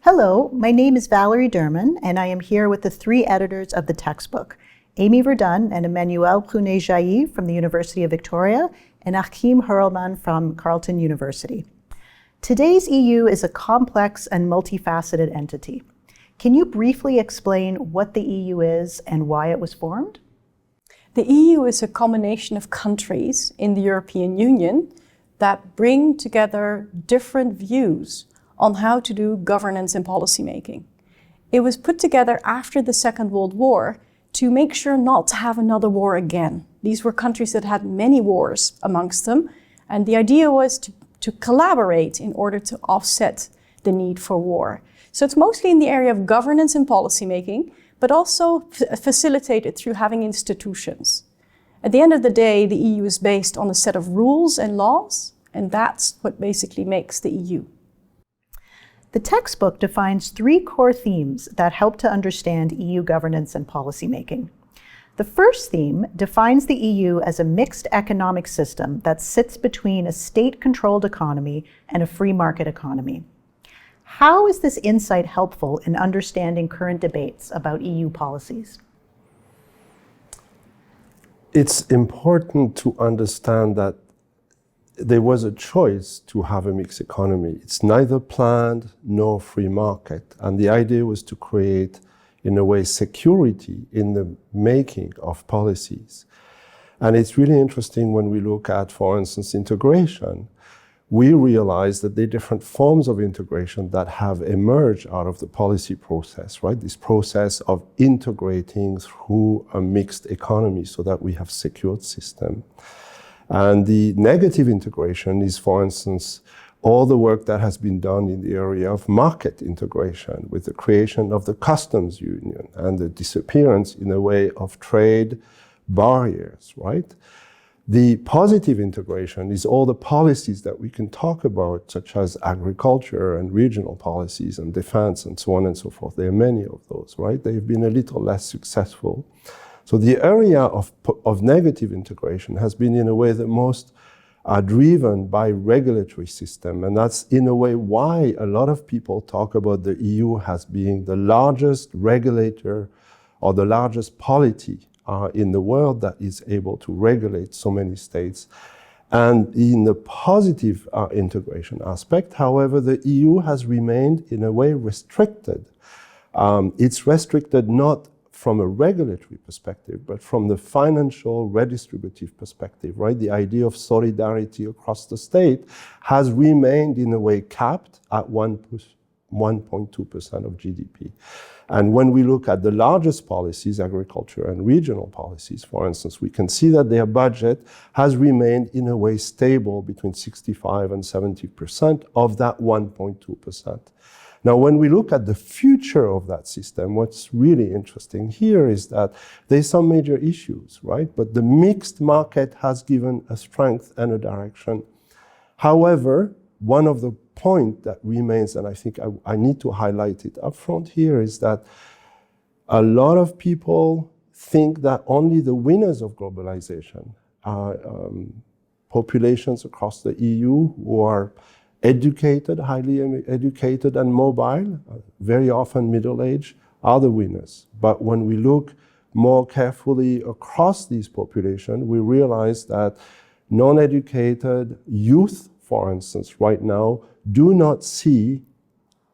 Hello, my name is Valerie Derman, and I am here with the three editors of the textbook, Amy Verdun and Emmanuel Brunet-Jailly from the University of Victoria, and Achim Hurrelmann from Carleton University. Today's EU is a complex and multifaceted entity. Can you briefly explain what the EU is and why it was formed? The EU is a combination of countries in the European Union that bring together different views on how to do governance and policy making. It was put together after the Second World War to make sure not to have another war again. These were countries that had many wars amongst them, and the idea was to collaborate in order to offset the need for war. So it's mostly in the area of governance and policy making, but also facilitated through having institutions. At the end of the day, the EU is based on a set of rules and laws, and that's what basically makes the EU. The textbook defines three core themes that help to understand EU governance and policymaking. The first theme defines the EU as a mixed economic system that sits between a state-controlled economy and a free market economy. How is this insight helpful in understanding current debates about EU policies? It's important to understand that there was a choice to have a mixed economy. It's neither planned nor free market. And the idea was to create, in a way, security in the making of policies. And it's really interesting when we look at, for instance, integration. We realize that there are different forms of integration that have emerged out of the policy process, right? This process of integrating through a mixed economy so that we have secured system. And the negative integration is, for instance, all the work that has been done in the area of market integration with the creation of the customs union and the disappearance, in a way, of trade barriers, right? The positive integration is all the policies that we can talk about, such as agriculture and regional policies and defense and so on and so forth. There are many of those, right? They've been a little less successful. So the area of negative integration has been, in a way, the most driven by regulatory system. And that's, in a way, why a lot of people talk about the EU as being the largest regulator or the largest polity in the world that is able to regulate so many states. And in the positive integration aspect, however, the EU has remained, in a way, restricted. It's restricted not from a regulatory perspective, but from the financial redistributive perspective, right? The idea of solidarity across the state has remained, in a way, capped at 1.2% of GDP. And when we look at the largest policies, agriculture and regional policies, for instance, we can see that their budget has remained, in a way, stable between 65 and 70% of that 1.2%. Now, when we look at the future of that system, what's really interesting here is that there's some major issues, right? But the mixed market has given a strength and a direction. However, one of the points that remains, and I think I need to highlight it up front here, is that a lot of people think that only the winners of globalization are populations across the EU who are educated, highly educated and mobile, very often middle-aged, are the winners. But when we look more carefully across these populations, we realize that non-educated youth, for instance, right now, do not see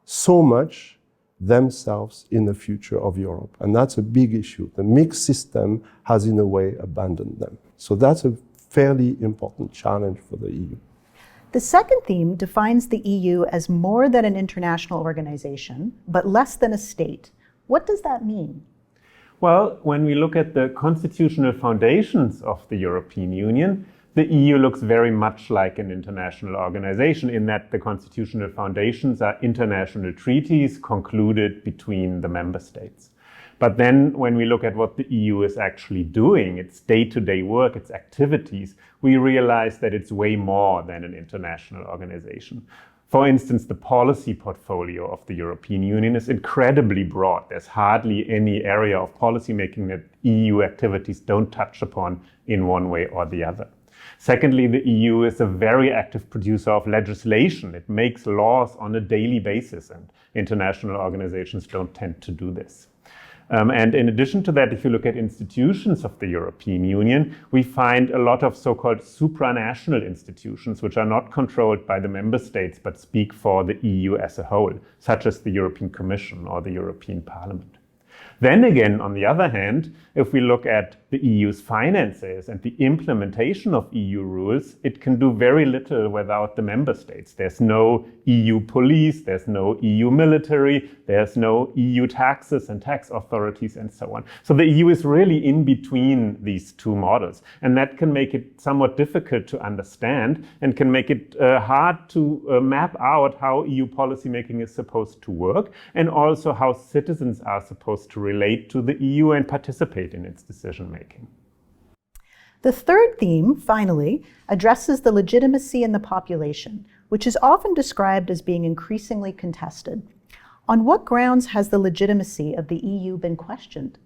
so much themselves in the future of Europe. And that's a big issue. The mixed system has, in a way, abandoned them. So that's a fairly important challenge for the EU. The second theme defines the EU as more than an international organization, but less than a state. What does that mean? Well, when we look at the constitutional foundations of the European Union, the EU looks very much like an international organization in that the constitutional foundations are international treaties concluded between the member states. But then when we look at what the EU is actually doing, its day-to-day work, its activities, we realize that it's way more than an international organization. For instance, the policy portfolio of the European Union is incredibly broad. There's hardly any area of policy making that EU activities don't touch upon in one way or the other. Secondly, the EU is a very active producer of legislation. It makes laws on a daily basis, and international organizations don't tend to do this. And in addition to that, if you look at institutions of the European Union, we find a lot of so-called supranational institutions, which are not controlled by the member states, but speak for the EU as a whole, such as the European Commission or the European Parliament. Then again, on the other hand, if we look at the EU's finances and the implementation of EU rules, it can do very little without the member states. There's no EU police, there's no EU military, there's no EU taxes and tax authorities and so on. So the EU is really in between these two models, and that can make it somewhat difficult to understand and can make it hard to map out how EU policymaking is supposed to work, and also how citizens are supposed to relate to the EU and participate in its decision-making. The third theme, finally, addresses the legitimacy in the population, which is often described as being increasingly contested. On what grounds has the legitimacy of the EU been questioned?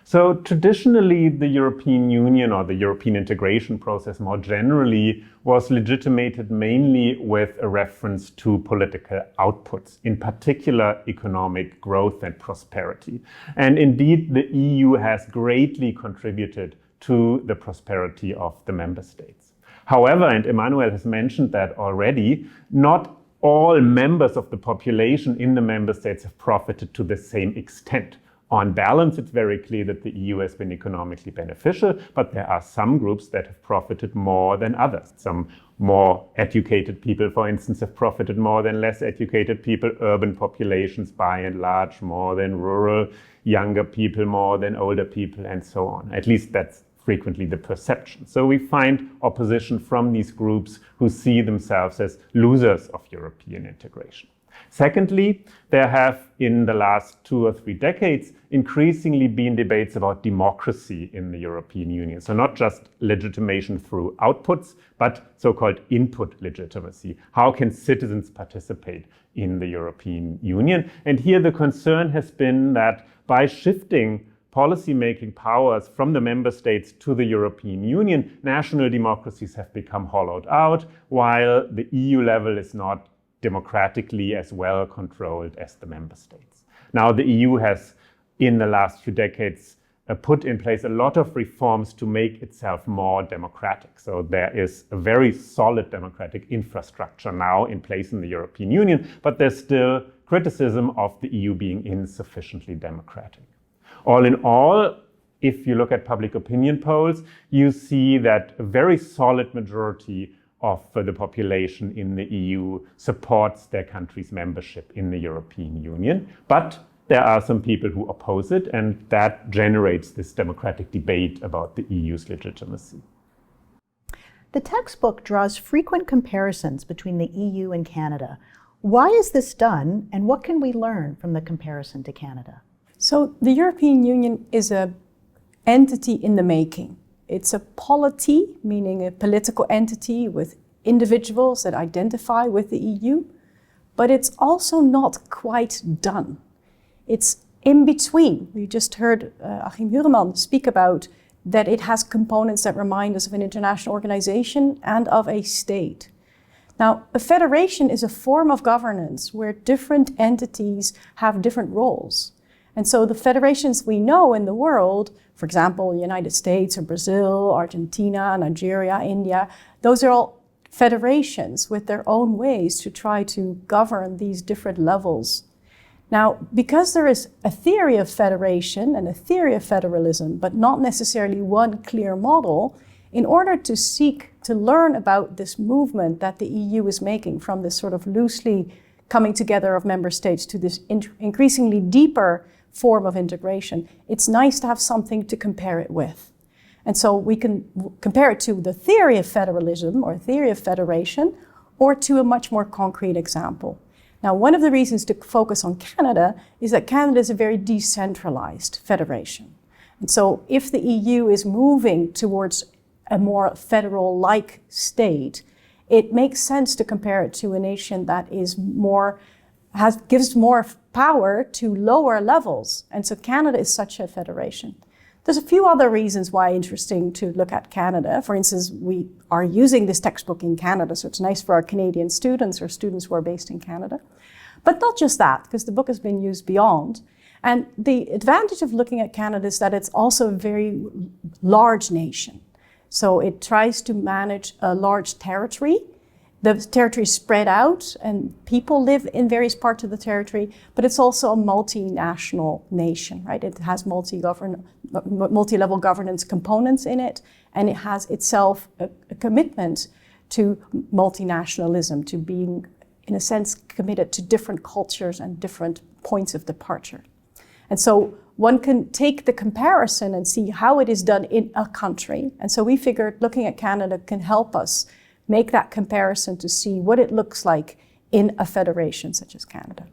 So traditionally, the European Union or the European integration process more generally was legitimated mainly with a reference to political outputs, in particular economic growth and prosperity. And indeed, the EU has greatly contributed to the prosperity of the member states. However, and Emmanuel has mentioned that already, not all members of the population in the member states have profited to the same extent. On balance, it's very clear that the EU has been economically beneficial, but there are some groups that have profited more than others. Some more educated people, for instance, have profited more than less educated people, urban populations by and large more than rural, younger people more than older people, and so on. At least that's frequently the perception. So we find opposition from these groups who see themselves as losers of European integration. Secondly, there have, in the last 2 or 3 decades, increasingly been debates about democracy in the European Union. So not just legitimation through outputs, but so-called input legitimacy. How can citizens participate in the European Union? And here the concern has been that by shifting policy-making powers from the member states to the European Union, national democracies have become hollowed out, while the EU level is not democratically as well controlled as the member states. Now, the EU has, in the last few decades, put in place a lot of reforms to make itself more democratic. So there is a very solid democratic infrastructure now in place in the European Union, but there's still criticism of the EU being insufficiently democratic. All in all, if you look at public opinion polls, you see that a very solid majority of the population in the EU supports their country's membership in the European Union. But there are some people who oppose it, and that generates this democratic debate about the EU's legitimacy. The textbook draws frequent comparisons between the EU and Canada. Why is this done, and what can we learn from the comparison to Canada? So the European Union is an entity in the making. It's a polity, meaning a political entity with individuals that identify with the EU, but it's also not quite done. It's in between. We just heard Achim Hurrelmann speak about that it has components that remind us of an international organization and of a state. Now, a federation is a form of governance where different entities have different roles. And so the federations we know in the world, for example, the United States or Brazil, Argentina, Nigeria, India, those are all federations with their own ways to try to govern these different levels. Now, because there is a theory of federation and a theory of federalism, but not necessarily one clear model, in order to seek to learn about this movement that the EU is making from this sort of loosely coming together of member states to this increasingly deeper form of integration, it's nice to have something to compare it with. And so we can compare it to the theory of federalism or theory of federation, or to a much more concrete example. Now, one of the reasons to focus on Canada is that Canada is a very decentralized federation. And so if the EU is moving towards a more federal-like state, it makes sense to compare it to a nation that is more gives more power to lower levels. And so Canada is such a federation. There's a few other reasons why it's interesting to look at Canada. For instance, we are using this textbook in Canada, so it's nice for our Canadian students or students who are based in Canada. But not just that, because the book has been used beyond. And the advantage of looking at Canada is that it's also a very large nation. So it tries to manage a large territory. The territory is spread out and people live in various parts of the territory, but it's also a multinational nation, right? It has multi-level governance components in it, and it has itself a commitment to multinationalism, to being, in a sense, committed to different cultures and different points of departure. And so one can take the comparison and see how it is done in a country. And so we figured looking at Canada can help us make that comparison to see what it looks like in a federation such as Canada.